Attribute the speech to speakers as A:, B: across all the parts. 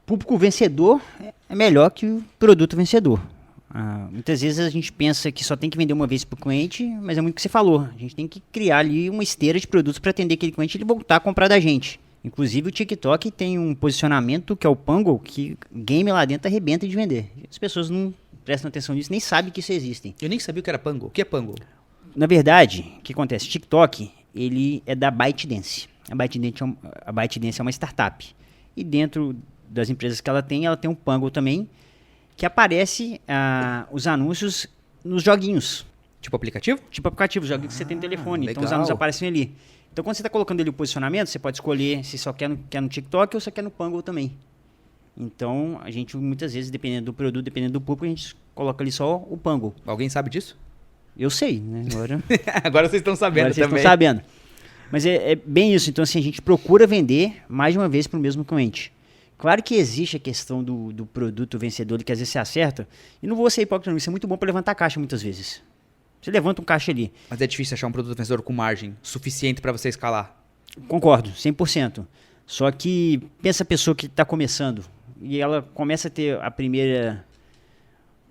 A: público vencedor é melhor que o produto vencedor. Muitas vezes a gente pensa que só tem que vender uma vez para o cliente, mas é muito o que você falou. A gente tem que criar ali uma esteira de produtos para atender aquele cliente e ele voltar a comprar da gente. Inclusive o TikTok tem um posicionamento que é o Pango, que game lá dentro arrebenta de vender. As pessoas não prestam atenção nisso, nem sabem que isso existe.
B: Eu nem sabia o que era Pango. O que é Pango?
A: Na verdade, o que acontece? O TikTok, ele é da ByteDance. A ByteDance é uma startup. E dentro das empresas que ela tem um Pango também, que aparece os anúncios nos joguinhos.
B: Tipo aplicativo?
A: Tipo aplicativo, joguinhos que você tem no telefone.
B: Legal.
A: Então os anúncios aparecem ali. Então quando você está colocando ali o posicionamento, você pode escolher se só quer no TikTok ou se quer no Pango também. Então a gente muitas vezes, dependendo do produto, dependendo do público, a gente coloca ali só o Pango.
B: Alguém sabe disso?
A: Eu sei, né?
B: Agora vocês estão sabendo
A: Agora vocês
B: também.
A: estão sabendo. Mas é bem isso. Então assim, a gente procura vender mais de uma vez para o mesmo cliente. Claro que existe a questão do produto vencedor, que às vezes você acerta. E não vou ser hipócrita, não. Isso é muito bom para levantar caixa muitas vezes. Você levanta um caixa ali.
B: Mas é difícil achar um produto vencedor com margem suficiente para você escalar.
A: Concordo, 100%. Só que pensa a pessoa que está começando e ela começa a ter o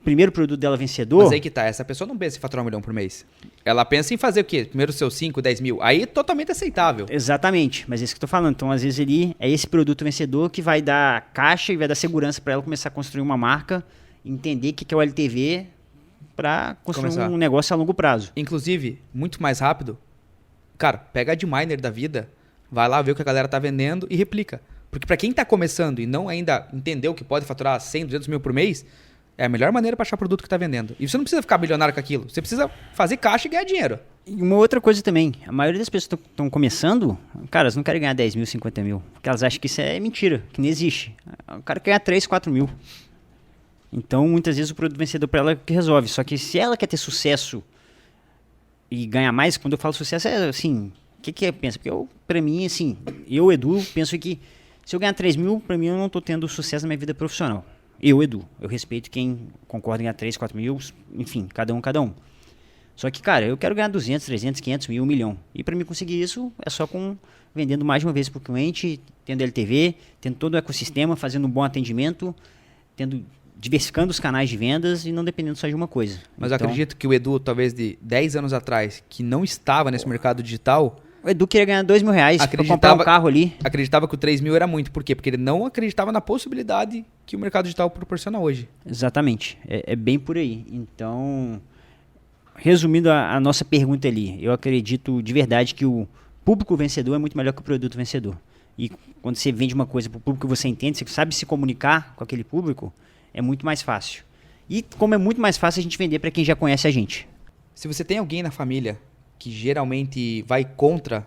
A: primeiro produto dela vencedor.
B: Mas aí que tá, essa pessoa não pensa em faturar 1 milhão por mês. Ela pensa em fazer o quê? Primeiro os seus 5, 10 mil. Aí é totalmente aceitável.
A: Exatamente, mas é isso que eu tô falando. Então, às vezes, é esse produto vencedor que vai dar caixa e vai dar segurança para ela começar a construir uma marca, entender o que é o LTV para construir um negócio a longo prazo.
B: Inclusive, muito mais rápido, cara, pega a Adminer da vida, vai lá ver o que a galera tá vendendo e replica. Porque para quem tá começando e não ainda entendeu que pode faturar 100, 200 mil por mês, é a melhor maneira para achar produto que tá vendendo. E você não precisa ficar bilionário com aquilo, você precisa fazer caixa e ganhar dinheiro.
A: E uma outra coisa também, a maioria das pessoas que estão começando, cara, elas não querem ganhar 10 mil, 50 mil, porque elas acham que isso é mentira, que não existe. O cara quer ganhar 3, 4 mil. Então, muitas vezes o produto vencedor para ela é que resolve. Só que se ela quer ter sucesso e ganhar mais, quando eu falo sucesso, é assim, o que é? Pensa? Porque pra mim, assim, Edu, penso que se eu ganhar 3 mil, pra mim eu não tô tendo sucesso na minha vida profissional. Edu, eu respeito quem concorda em ganhar 3, 4 mil, enfim, cada um. Só que, cara, eu quero ganhar 200, 300, 500 mil, 1 milhão. E pra mim conseguir isso é só vendendo mais de uma vez pro cliente, tendo LTV, tendo todo o ecossistema, fazendo um bom atendimento, diversificando os canais de vendas e não dependendo só de uma coisa.
B: Mas eu acredito que o Edu, talvez de 10 anos atrás, que não estava nesse mercado digital...
A: O Edu queria ganhar 2 mil reais para comprar um carro ali.
B: Acreditava que o 3 mil era muito. Por quê? Porque ele não acreditava na possibilidade que o mercado digital proporciona hoje.
A: Exatamente. É bem por aí. Então, resumindo a nossa pergunta ali, eu acredito de verdade que o público vencedor é muito melhor que o produto vencedor. E quando você vende uma coisa para o público que você entende, você sabe se comunicar com aquele público, é muito mais fácil. E como é muito mais fácil a gente vender para quem já conhece a gente.
B: Se você tem alguém na família que geralmente vai contra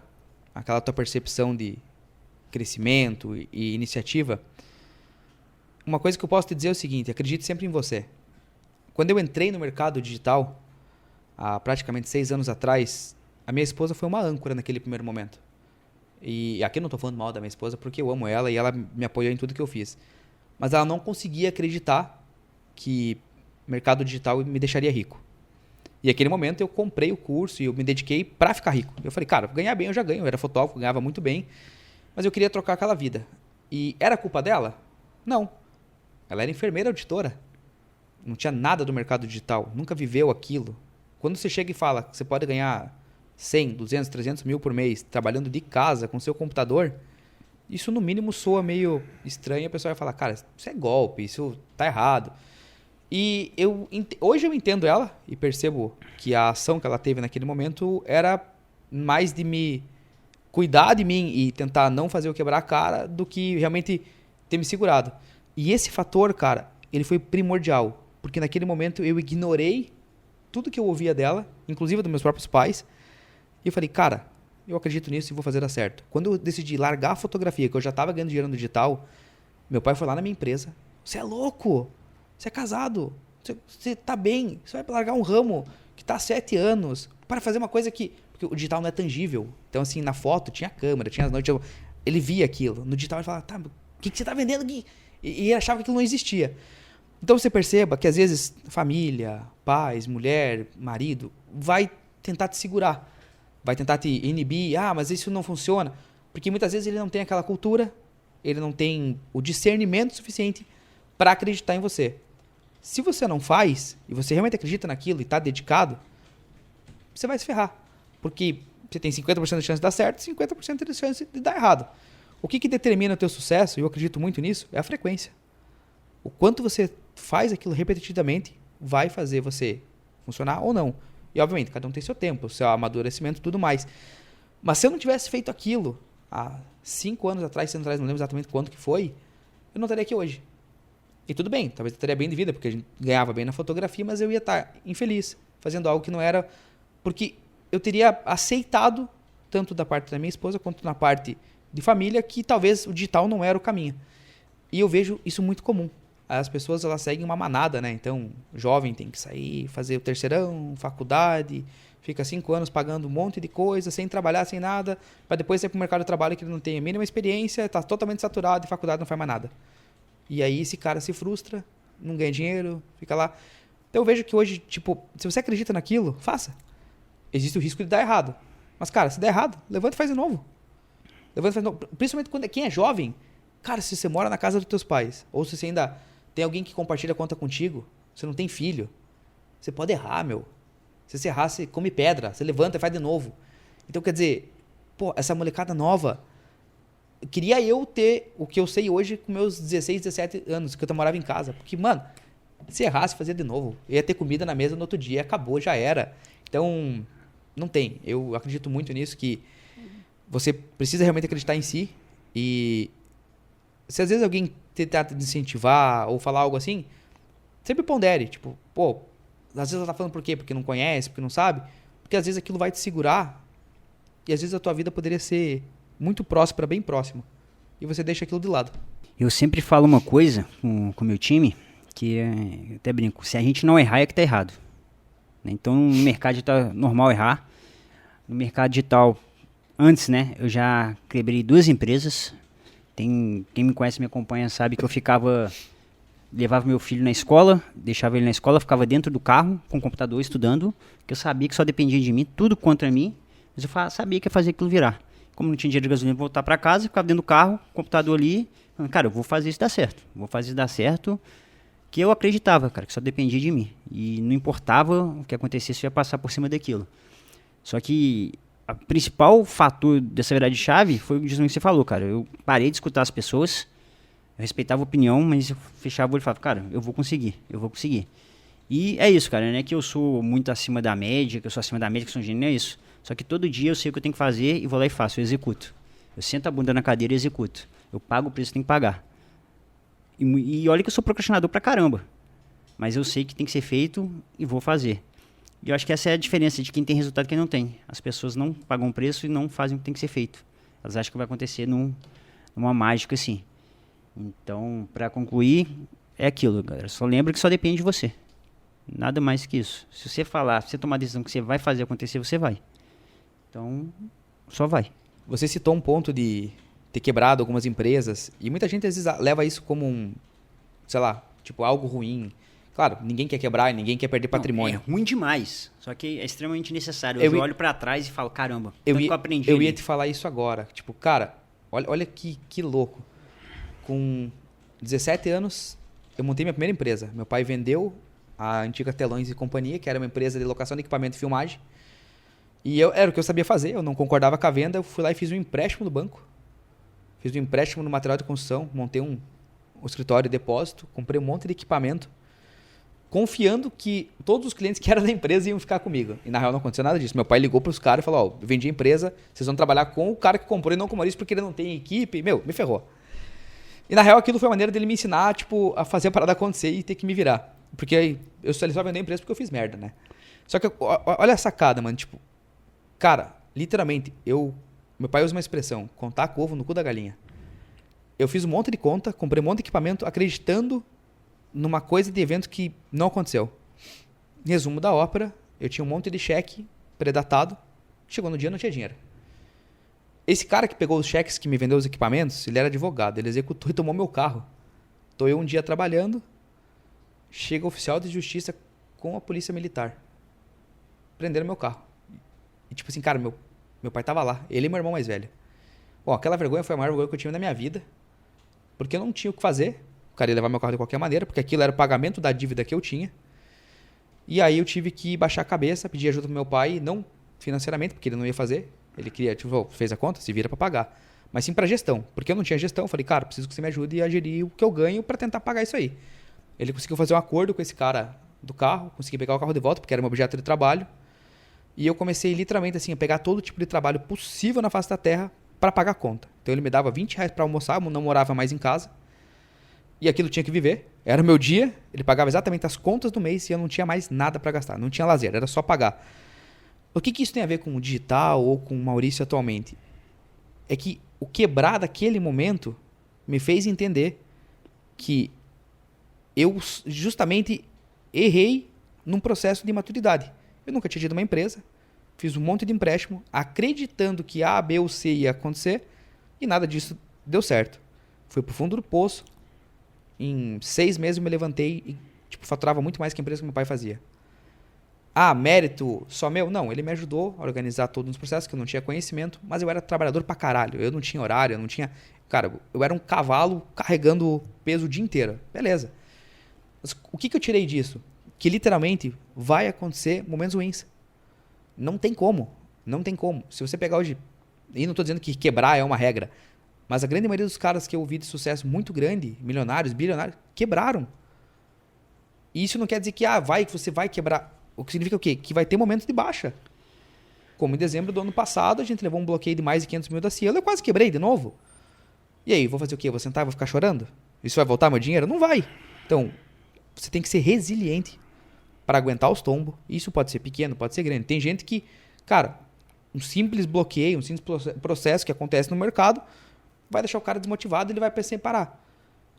B: aquela tua percepção de crescimento e iniciativa, uma coisa que eu posso te dizer é o seguinte: acredite sempre em você. Quando eu entrei no mercado digital, há praticamente 6 anos atrás, a minha esposa foi uma âncora naquele primeiro momento. E aqui eu não estou falando mal da minha esposa porque eu amo ela e ela me apoiou em tudo que eu fiz. Mas ela não conseguia acreditar que o mercado digital me deixaria rico. E naquele momento eu comprei o curso e eu me dediquei para ficar rico. Eu falei, cara, ganhar bem eu já ganho. Eu era fotógrafo, ganhava muito bem. Mas eu queria trocar aquela vida. E era culpa dela? Não. Ela era enfermeira auditora. Não tinha nada do mercado digital. Nunca viveu aquilo. Quando você chega e fala que você pode ganhar 100, 200, 300 mil por mês trabalhando de casa com seu computador, isso no mínimo soa meio estranho. A pessoa vai falar, cara, isso é golpe, isso tá errado. E hoje eu entendo ela e percebo que a ação que ela teve naquele momento era mais de me cuidar de mim e tentar não fazer eu quebrar a cara do que realmente ter me segurado. E esse fator, cara, ele foi primordial, porque naquele momento eu ignorei tudo que eu ouvia dela, inclusive dos meus próprios pais, e eu falei, cara, eu acredito nisso e vou fazer dar certo. Quando eu decidi largar a fotografia, que eu já estava ganhando dinheiro no digital, meu pai foi lá na minha empresa, você é louco? Você é casado, você tá bem, você vai largar um ramo que tá há 7 anos para fazer uma coisa que... Porque o digital não é tangível. Então, assim, na foto tinha câmera, tinha as noites... Ele via aquilo. No digital ele falava, tá, o que você tá vendendo aqui? E ele achava que aquilo não existia. Então, você perceba que, às vezes, família, pais, mulher, marido, vai tentar te segurar. Vai tentar te inibir. Ah, mas isso não funciona. Porque muitas vezes ele não tem aquela cultura, ele não tem o discernimento suficiente para acreditar em você. Se você não faz, e você realmente acredita naquilo e está dedicado, você vai se ferrar. Porque você tem 50% de chance de dar certo e 50% de chance de dar errado. O que determina o teu sucesso, e eu acredito muito nisso, é a frequência. O quanto você faz aquilo repetidamente vai fazer você funcionar ou não. E, obviamente, cada um tem seu tempo, seu amadurecimento e tudo mais. Mas se eu não tivesse feito aquilo há 5 anos atrás, não lembro exatamente quanto que foi, eu não estaria aqui hoje. E tudo bem, talvez eu estaria bem de vida, porque a gente ganhava bem na fotografia, mas eu ia estar infeliz, fazendo algo que não era... Porque eu teria aceitado, tanto da parte da minha esposa, quanto na parte de família, que talvez o digital não era o caminho. E eu vejo isso muito comum. As pessoas, elas seguem uma manada, né? Então, jovem tem que sair, fazer o terceirão, faculdade, fica 5 anos pagando um monte de coisa, sem trabalhar, sem nada, para depois ir para o mercado de trabalho que ele não tem a mínima experiência, está totalmente saturado e faculdade não faz mais nada. E aí esse cara se frustra, não ganha dinheiro, fica lá. Então eu vejo que hoje, tipo, se você acredita naquilo, faça. Existe o risco de dar errado. Mas, cara, se der errado, levanta e faz de novo. Levanta e faz de novo. Principalmente quando quem é jovem, cara, se você mora na casa dos teus pais, ou se você ainda tem alguém que compartilha a conta contigo, você não tem filho, você pode errar, meu. Se você errar, você come pedra, você levanta e faz de novo. Então, quer dizer, pô, essa molecada nova, queria eu ter o que eu sei hoje com meus 16, 17 anos, que eu morava em casa. Porque, mano, se errasse, fazia de novo. Eu ia ter comida na mesa no outro dia, acabou, já era. Então, não tem. Eu acredito muito nisso, que você precisa realmente acreditar em si. E se às vezes alguém tentar te incentivar ou falar algo assim, sempre pondere. Tipo, pô, às vezes ela tá falando por quê? Porque não conhece, porque não sabe. Porque às vezes aquilo vai te segurar e às vezes a tua vida poderia ser muito próspera, bem próximo. E você deixa aquilo de lado.
A: Eu sempre falo uma coisa com o meu time, que eu até brinco, se a gente não errar é que tá errado. Então no mercado digital é normal errar. No mercado digital, antes, né, eu já quebrei 2 empresas. Quem me conhece, me acompanha, sabe que eu levava meu filho na escola, deixava ele na escola, ficava dentro do carro com o computador estudando, que eu sabia que só dependia de mim, tudo contra mim, mas eu sabia que ia fazer aquilo virar. Como não tinha dinheiro de gasolina, voltar para casa, ficava dentro do carro, computador ali, falando, cara, eu vou fazer isso dar certo, que eu acreditava, cara, que só dependia de mim, e não importava o que acontecesse, eu ia passar por cima daquilo. Só que o principal fator dessa virada de chave foi justamente o que você falou, cara, eu parei de escutar as pessoas, eu respeitava a opinião, mas eu fechava o olho e falava, cara, eu vou conseguir. E é isso, cara, não é que eu sou muito acima da média, que eu sou acima da média, que eu sou um gênio, não é isso. Só que todo dia eu sei o que eu tenho que fazer e vou lá e faço, eu executo. Eu sento a bunda na cadeira e executo. Eu pago o preço que tenho que pagar. E olha que eu sou procrastinador pra caramba. Mas eu sei que tem que ser feito e vou fazer. E eu acho que essa é a diferença de quem tem resultado e quem não tem. As pessoas não pagam o preço e não fazem o que tem que ser feito. Elas acham que vai acontecer numa mágica assim. Então, para concluir, é aquilo, galera. Só lembra que só depende de você. Nada mais que isso. Se você falar, se você tomar a decisão que você vai fazer acontecer, você vai. Então, só vai.
B: Você citou um ponto de ter quebrado algumas empresas, e muita gente às vezes leva isso como sei lá, tipo algo ruim. Claro, ninguém quer quebrar e ninguém quer perder patrimônio.
A: É ruim demais, só que é extremamente necessário. Eu olho para trás e falo, caramba,
B: eu ia te falar isso agora. Tipo, cara, olha que louco. Com 17 anos, eu montei minha primeira empresa. Meu pai vendeu a antiga Telões e Companhia, que era uma empresa de locação de equipamento de filmagem. E era o que eu sabia fazer, eu não concordava com a venda, eu fui lá e fiz um empréstimo no banco. Fiz um empréstimo no material de construção, montei um escritório de depósito, comprei um monte de equipamento, confiando que todos os clientes que eram da empresa iam ficar comigo. E na real não aconteceu nada disso. Meu pai ligou para os caras e falou, eu vendi a empresa, vocês vão trabalhar com o cara que comprou e não com o Maurício porque ele não tem equipe. Me ferrou. E na real aquilo foi a maneira dele me ensinar, tipo, a fazer a parada acontecer e ter que me virar. Porque eu só vendendo a empresa porque eu fiz merda, né? Só que olha a sacada, mano, tipo, cara, literalmente, meu pai usa uma expressão, contar com ovo no cu da galinha. Eu fiz um monte de conta, comprei um monte de equipamento, acreditando numa coisa de evento que não aconteceu. Resumo da ópera, eu tinha um monte de cheque predatado, chegou no dia e não tinha dinheiro. Esse cara que pegou os cheques que me vendeu os equipamentos, ele era advogado, ele executou e tomou meu carro. Tô eu um dia trabalhando, chega o oficial de justiça com a polícia militar. Prenderam meu carro. E tipo assim, cara, meu pai tava lá, ele e meu irmão mais velho. Bom, aquela vergonha foi a maior vergonha que eu tive na minha vida. porque eu não tinha o que fazer. O cara ia levar meu carro de qualquer maneira, porque aquilo era o pagamento da dívida que eu tinha. E aí eu tive que baixar a cabeça, pedir ajuda pro meu pai, não financeiramente, porque ele não ia fazer. Ele queria, tipo, fez a conta, se vira para pagar. Mas sim para gestão, porque eu não tinha gestão. Eu falei, cara, preciso que você me ajude a gerir o que eu ganho para tentar pagar isso aí. Ele conseguiu fazer um acordo com esse cara do carro, consegui pegar o carro de volta, porque era um objeto de trabalho. E eu comecei literalmente assim, a pegar todo tipo de trabalho possível na face da terra para pagar a conta. Então ele me dava R$ 20 para almoçar, eu não morava mais em casa. E aquilo tinha que viver. Era o meu dia, ele pagava exatamente as contas do mês e eu não tinha mais nada para gastar. Não tinha lazer, era só pagar. O que isso tem a ver com o digital ou com o Maurício atualmente? É que o quebrar daquele momento me fez entender que eu justamente errei num processo de maturidade. Eu nunca tinha tido uma empresa, fiz um monte de empréstimo, acreditando que A, B ou C ia acontecer, e nada disso deu certo. Fui pro fundo do poço, em 6 meses eu me levantei e faturava muito mais que a empresa que meu pai fazia. Ah, mérito só meu? Não, ele me ajudou a organizar todos os processos, que eu não tinha conhecimento, mas eu era trabalhador pra caralho, eu não tinha horário, eu não tinha... Cara, eu era um cavalo carregando peso o dia inteiro. Beleza. Mas o que eu tirei disso? Que literalmente vai acontecer momentos ruins. Não tem como. Não tem como. Se você pegar hoje... E não estou dizendo que quebrar é uma regra. Mas a grande maioria dos caras que eu vi de sucesso muito grande, milionários, bilionários, quebraram. E isso não quer dizer que você vai quebrar. O que significa o quê? Que vai ter momentos de baixa. Como em dezembro do ano passado, a gente levou um bloqueio de mais de 500 mil da Cielo, eu quase quebrei de novo. E aí, vou fazer o quê? Vou sentar e vou ficar chorando? Isso vai voltar meu dinheiro? Não vai. Então, você tem que ser resiliente para aguentar os tombos. Isso pode ser pequeno, pode ser grande. Tem gente que, cara, um simples bloqueio, um simples processo que acontece no mercado vai deixar o cara desmotivado e ele vai pensar em parar.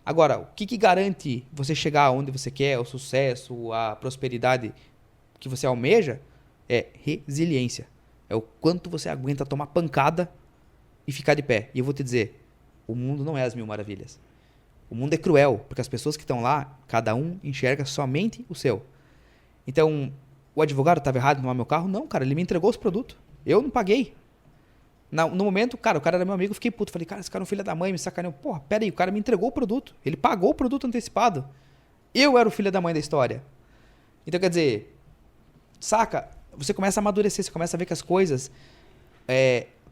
B: Agora, o que garante você chegar onde você quer, o sucesso, a prosperidade que você almeja? É resiliência. É o quanto você aguenta tomar pancada e ficar de pé. E eu vou te dizer, o mundo não é as 1000 maravilhas. O mundo é cruel, porque as pessoas que estão lá, cada um enxerga somente o seu. Então, o advogado estava errado em tomar meu carro? Não, cara, ele me entregou os produtos. Eu não paguei. No momento, cara, o cara era meu amigo, eu fiquei puto. Falei, cara, esse cara é um filho da mãe, me sacaneou. Porra, pera aí, o cara me entregou o produto. Ele pagou o produto antecipado. Eu era o filho da mãe da história. Então, quer dizer, saca? Você começa a amadurecer, você começa a ver que as coisas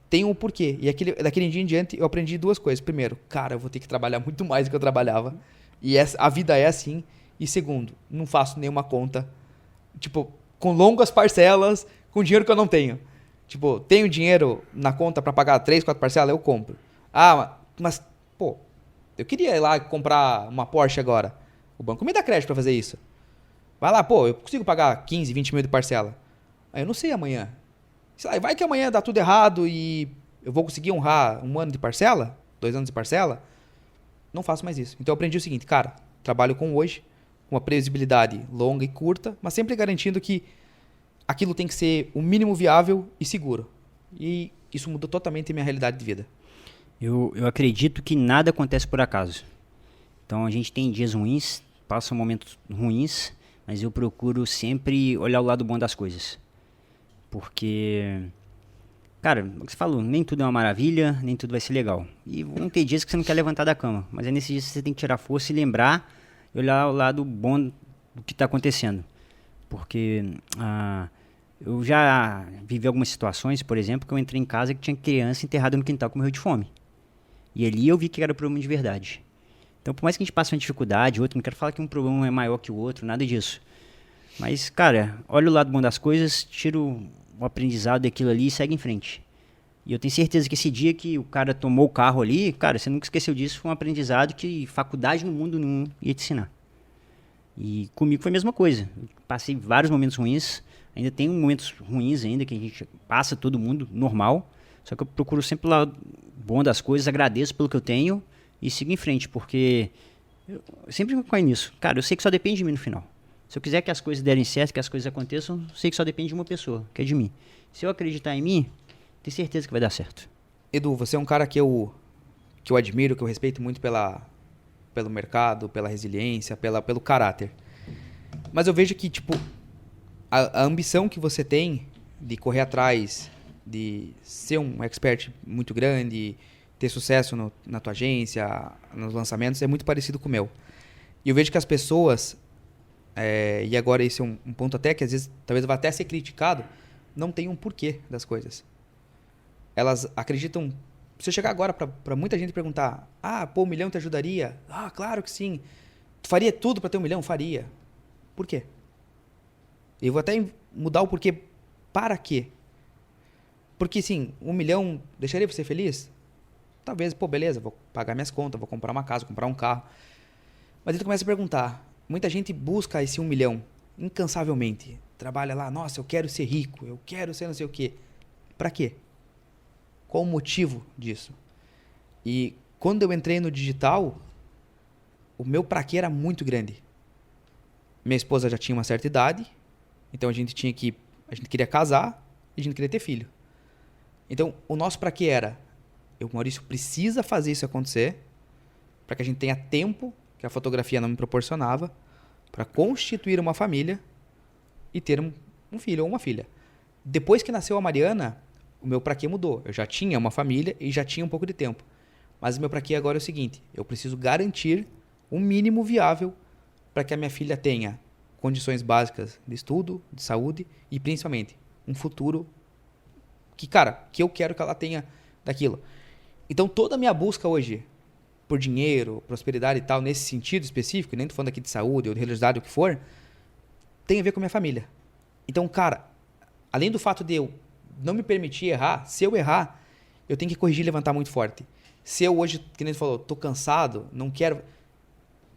B: têm um porquê. E daquele dia em diante, eu aprendi 2 coisas. Primeiro, cara, eu vou ter que trabalhar muito mais do que eu trabalhava. E a vida é assim. E segundo, não faço nenhuma conta, com longas parcelas, com dinheiro que eu não tenho. Tenho dinheiro na conta para pagar 3, 4 parcelas, eu compro. Ah, mas, pô, eu queria ir lá comprar uma Porsche agora. O banco me dá crédito para fazer isso. Vai lá, pô, eu consigo pagar 15, 20 mil de parcela. Aí eu não sei amanhã. Sei lá, vai que amanhã dá tudo errado e eu vou conseguir honrar 1 ano de parcela? 2 anos de parcela? Não faço mais isso. Então eu aprendi o seguinte, cara, trabalho com hoje, com uma previsibilidade longa e curta, mas sempre garantindo que aquilo tem que ser o mínimo viável e seguro. E isso mudou totalmente a minha realidade de vida.
A: Eu acredito que nada acontece por acaso. Então a gente tem dias ruins, passam momentos ruins, mas eu procuro sempre olhar o lado bom das coisas. Porque, cara, o que você falou, nem tudo é uma maravilha, nem tudo vai ser legal. E vão ter dias que você não quer levantar da cama, mas é nesses dias que você tem que tirar força e lembrar e olhar o lado bom do que está acontecendo. Porque eu já vivi algumas situações, por exemplo, que eu entrei em casa que tinha criança enterrada no quintal com morreu de fome. E ali eu vi que era problema de verdade. Então, por mais que a gente passe uma dificuldade, não quero falar que um problema é maior que o outro, nada disso. Mas, cara, olha o lado bom das coisas, tira o aprendizado daquilo ali e segue em frente. E eu tenho certeza que esse dia que o cara tomou o carro ali, cara, você nunca esqueceu disso, foi um aprendizado que faculdade no mundo não ia te ensinar. E comigo foi a mesma coisa. Eu passei vários momentos ruins, ainda tem momentos ruins ainda, que a gente passa, todo mundo, normal. Só que eu procuro sempre o lado bom das coisas, agradeço pelo que eu tenho e sigo em frente, porque eu sempre me conheço nisso. Cara, eu sei que só depende de mim no final. Se eu quiser que as coisas derem certo, que as coisas aconteçam, eu sei que só depende de uma pessoa, que é de mim. Se eu acreditar em mim, tenho certeza que vai dar certo.
B: Edu, você é um cara que eu admiro, que eu respeito muito pelo mercado, pela resiliência, pelo caráter. Mas eu vejo que, a ambição que você tem de correr atrás, de ser um expert muito grande, ter sucesso na tua agência, nos lançamentos, é muito parecido com o meu. E eu vejo que as pessoas, e agora esse é um ponto até que às vezes talvez vá até ser criticado, não tem um porquê das coisas. Elas acreditam... Se eu chegar agora para muita gente perguntar, pô, 1 milhão te ajudaria? Claro que sim. Tu faria tudo para ter 1 milhão? Faria. Por quê? Eu vou até mudar o porquê. Para quê? Porque, sim, 1 milhão deixaria você feliz? Talvez, pô, beleza, vou pagar minhas contas, vou comprar uma casa, comprar um carro. Mas aí tu começa a perguntar. Muita gente busca esse 1 milhão incansavelmente. Trabalha lá, nossa, eu quero ser rico, eu quero ser não sei o quê. Para quê? Qual o motivo disso? E quando eu entrei no digital, o meu pra quê era muito grande. Minha esposa já tinha uma certa idade, então a gente queria casar e a gente queria ter filho. Então, o nosso pra quê era, Maurício, precisa fazer isso acontecer para que a gente tenha tempo, que a fotografia não me proporcionava, para constituir uma família e ter um filho ou uma filha. Depois que nasceu a Mariana, o meu pra quê mudou. Eu já tinha uma família e já tinha um pouco de tempo. Mas o meu pra quê agora é o seguinte, eu preciso garantir um mínimo viável para que a minha filha tenha condições básicas de estudo, de saúde e principalmente um futuro que eu quero que ela tenha daquilo. Então toda a minha busca hoje por dinheiro, prosperidade e tal, nesse sentido específico, nem tô falando aqui de saúde ou de religiosidade, o que for, tem a ver com a minha família. Então, cara, além do fato de eu não me permitir errar, se eu errar, eu tenho que corrigir e levantar muito forte. Se eu hoje, que nem tu falou, tô cansado, não quero...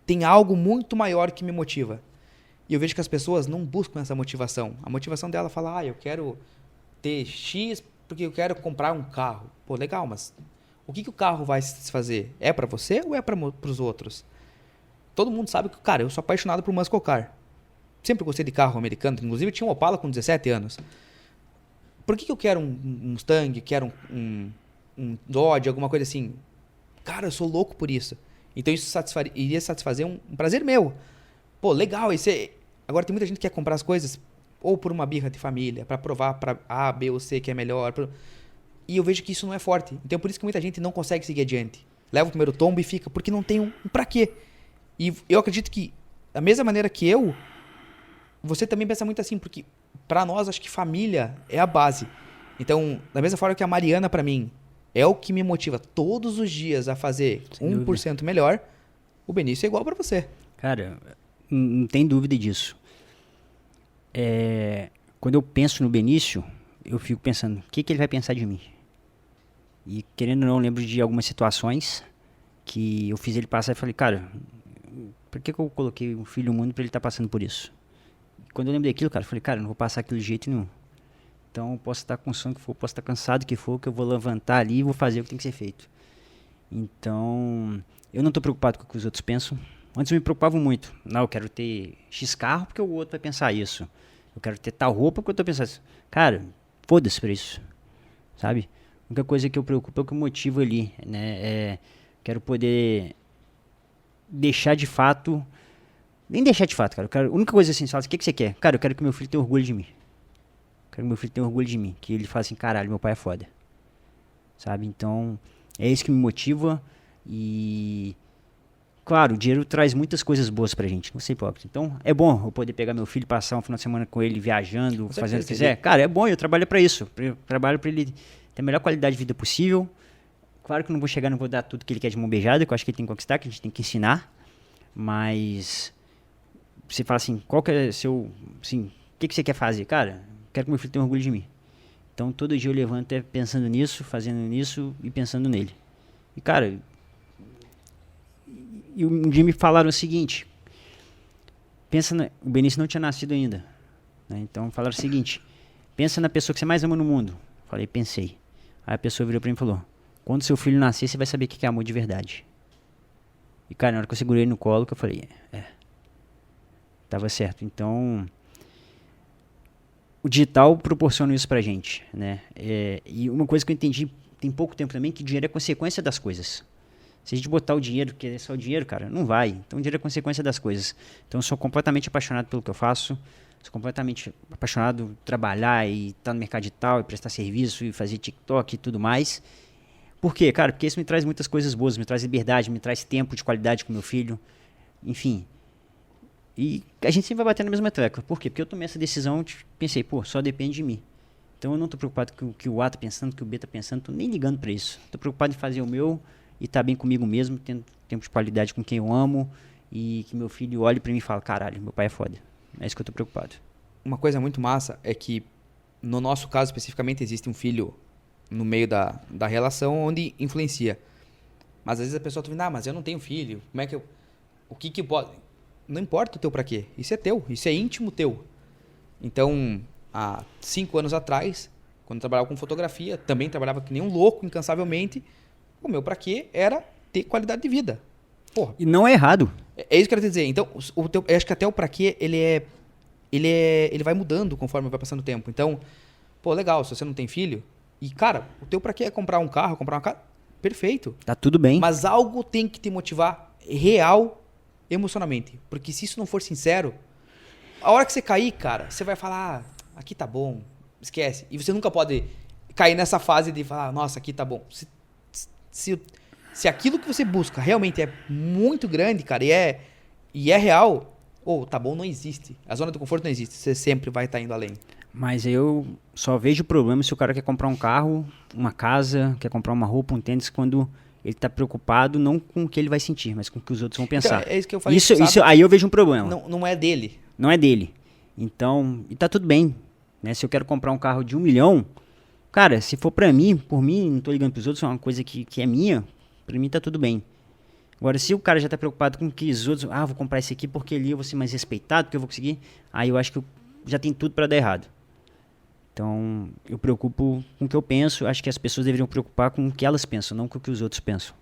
B: Tem algo muito maior que me motiva. E eu vejo que as pessoas não buscam essa motivação. A motivação dela fala, eu quero ter X porque eu quero comprar um carro. Pô, legal, mas o que o carro vai satisfazer? É pra você ou é para os outros? Todo mundo sabe que, eu sou apaixonado por muscle car. Sempre gostei de carro americano. Inclusive, eu tinha um Opala com 17 anos. Por que eu quero um Mustang, quero um Dodge, alguma coisa assim? Eu sou louco por isso. Então isso iria satisfazer um prazer meu. Pô, legal. Agora tem muita gente que quer comprar as coisas ou por uma birra de família, para provar para A, B ou C que é melhor. E eu vejo que isso não é forte. Então por isso que muita gente não consegue seguir adiante. Leva o primeiro tombo e fica, porque não tem um pra quê. E eu acredito que, da mesma maneira que você também pensa muito assim, porque pra nós acho que família é a base. Então, da mesma forma que a Mariana pra mim é o que me motiva todos os dias a fazer 1% melhor, o Benício é igual pra você.
A: Cara, não tem dúvida disso. Quando eu penso no Benício, eu fico pensando, o que ele vai pensar de mim? E querendo ou não, eu lembro de algumas situações que eu fiz ele passar e falei, por que eu coloquei um filho no mundo pra ele estar passando por isso? E quando eu lembro daquilo, eu falei, não vou passar aquilo de jeito nenhum. Então eu posso estar com sono que for, posso estar cansado que for, que eu vou levantar ali e vou fazer o que tem que ser feito. Então, eu não estou preocupado com o que os outros pensam. Antes eu me preocupava muito. Não, eu quero ter X carro porque o outro vai pensar isso. Eu quero ter tal roupa porque eu estou pensando isso. Foda-se pra isso. Sabe? A única coisa que eu preocupo é o que eu motivo ali, né? Quero poder deixar de fato... Nem deixar de fato, a única coisa assim, o que você quer? Eu quero que meu filho tenha orgulho de mim. Quero que meu filho tenha orgulho de mim. Que ele fale assim, caralho, meu pai é foda. Sabe? Então, é isso que me motiva. E... Claro, o dinheiro traz muitas coisas boas pra gente. Não sei hipócrita. Então, é bom eu poder pegar meu filho, passar um final de semana com ele, viajando, fazendo o que quiser. É bom, eu trabalho pra isso. Eu trabalho pra ele ter a melhor qualidade de vida possível. Claro que eu não vou chegar, não vou dar tudo que ele quer de mão beijada, que eu acho que ele tem que conquistar, que a gente tem que ensinar. Mas... Você fala assim, qual que é seu... Assim, o que você quer fazer? Quero que meu filho tenha orgulho de mim. Então, todo dia eu levanto pensando nisso, fazendo nisso e pensando nele. E um dia me falaram o seguinte, o Benício não tinha nascido ainda, né? Então falaram o seguinte, pensa na pessoa que você mais ama no mundo. Falei, pensei. Aí a pessoa virou pra mim e falou, quando seu filho nascer, você vai saber o que é amor de verdade. E na hora que eu segurei ele no colo, que eu falei, tava certo. Então, o digital proporciona isso pra gente, né? E uma coisa que eu entendi tem pouco tempo também, que dinheiro é consequência das coisas. Se a gente botar o dinheiro, que é só o dinheiro, não vai. Então, o dinheiro é consequência das coisas. Então, eu sou completamente apaixonado pelo que eu faço. Sou completamente apaixonado por trabalhar e estar no mercado digital e prestar serviço e fazer TikTok e tudo mais. Por quê, cara? Porque isso me traz muitas coisas boas, me traz liberdade, me traz tempo de qualidade com meu filho, enfim. E a gente sempre vai bater na mesma tecla. Por quê? Porque eu tomei essa decisão, pensei, pô, só depende de mim. Então eu não tô preocupado com o que o A tá pensando, o que o B tá pensando, tô nem ligando pra isso. Tô preocupado em fazer o meu e tá bem comigo mesmo, tendo tempo de qualidade com quem eu amo e que meu filho olhe pra mim e fale, caralho, meu pai é foda. É isso que eu tô preocupado.
B: Uma coisa muito massa é que, no nosso caso especificamente, existe um filho no meio da relação onde influencia. Mas às vezes a pessoa tá vendo, mas eu não tenho filho, como é que eu... O que que pode... Não importa o teu pra quê, isso é teu, isso é íntimo teu. Então, há 5 anos atrás, quando eu trabalhava com fotografia, também trabalhava que nem um louco, incansavelmente, o meu pra quê era ter qualidade de vida. Porra.
A: E não é errado.
B: É isso que eu quero dizer. Então, eu acho que até o pra quê, ele vai mudando conforme vai passando o tempo. Então, pô, legal, se você não tem filho, e cara, o teu pra quê é comprar um carro, comprar uma casa, perfeito.
A: Tá tudo bem.
B: Mas algo tem que te motivar real, emocionalmente. Porque se isso não for sincero, a hora que você cair, cara, você vai falar, aqui tá bom, esquece. E você nunca pode cair nessa fase de falar, nossa, aqui tá bom. Se aquilo que você busca realmente é muito grande, cara, e é real, tá bom, não existe. A zona do conforto não existe. Você sempre vai estar indo além.
A: Mas eu só vejo problema se o cara quer comprar um carro, uma casa, quer comprar uma roupa, um tênis, quando ele tá preocupado não com o que ele vai sentir, mas com o que os outros vão pensar.
B: Então, é isso que eu falei.
A: Isso, aí eu vejo um problema.
B: Não é dele.
A: Não é dele. Então, e tá tudo bem. Né? Se eu quero comprar um carro de 1 milhão, cara, se for pra mim, por mim, não tô ligando pros outros, é uma coisa que é minha, pra mim tá tudo bem. Agora, se o cara já tá preocupado com que os outros, vou comprar esse aqui porque ali eu vou ser mais respeitado, porque eu vou conseguir, aí eu acho que já tem tudo pra dar errado. Então, eu preocupo com o que eu penso, acho que as pessoas deveriam preocupar com o que elas pensam, não com o que os outros pensam.